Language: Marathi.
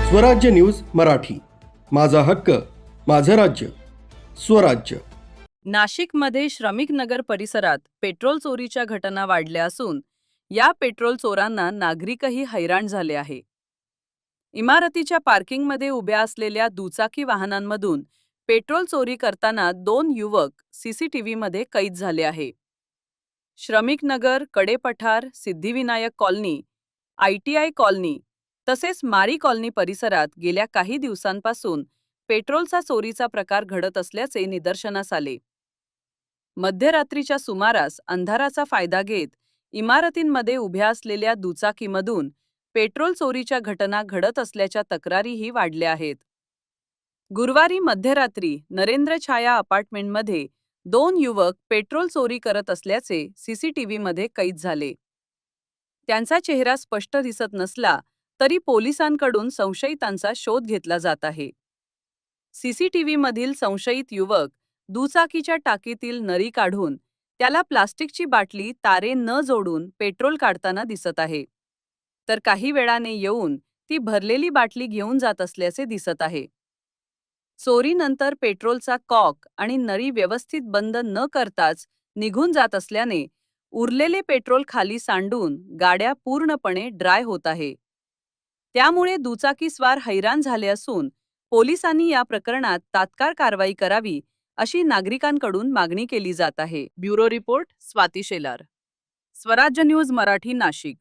स्वराज्य न्यूज मराठी, माझा हक्क, माझं राज्य, स्वराज्य। नाशिकमध्ये श्रमिक नगर परिसरात पेट्रोल चोरीच्या घटना वाढल्या असून या पेट्रोल चोरांना नागरिकही हैराण झाले आहे। इमारतीच्या पार्किंगमध्ये उभ्या असलेल्या दुचाकी वाहनांमधून पेट्रोल चोरी करताना 2 युवक सीसीटीव्हीमध्ये कैद झाले आहे। श्रमिक नगर, Kadepathar, Siddhivinayak colony, ITI colony तसेच मारी कॉलनी परिसरात गेल्या काही दिवसांपासून पेट्रोलचा चोरीचा प्रकार घडत असल्याचे निदर्शनास आले। मध्यरात्रीच्या सुमारास अंधाराचा फायदा घेत इमारतींमध्ये उभ्या असलेल्या दुचाकीमधून पेट्रोल चोरीच्या घटना घडत असल्याच्या तक्रारीही वाढल्या आहेत। गुरुवारी मध्यरात्री नरेंद्र छाया अपार्टमेंटमध्ये 2 युवक पेट्रोल चोरी करत असल्याचे सीसीटीव्हीमध्ये कैद झाले। त्यांचा चेहरा स्पष्ट दिसत नसला तरी पोलिसांकडून संशयितांचा शोध घेतला जात आहे। सीसीटीव्हीमधील संशयित युवक दुचाकीच्या टाकीतील नळी काढून त्याला प्लास्टिकची बाटली तारे न जोडून पेट्रोल काढताना दिसत आहे, तर काही वेळाने येऊन ती भरलेली बाटली घेऊन जात असल्याचे दिसत आहे। चोरीनंतर पेट्रोलचा कॉक आणि नळी व्यवस्थित बंद न करताच निघून जात असल्याने उरलेले पेट्रोल खाली सांडून गाड्या पूर्णपणे ड्राय होत आहे। त्यामुळे दुचाकीस्वार हैराण झाले असून पोलिसांनी या प्रकरणात तात्काळ कारवाई करावी अशी नागरिकांकडून मागणी केली जात आहे। ब्युरो रिपोर्ट स्वाती शेलार, स्वराज्य न्यूज मराठी, नाशिक।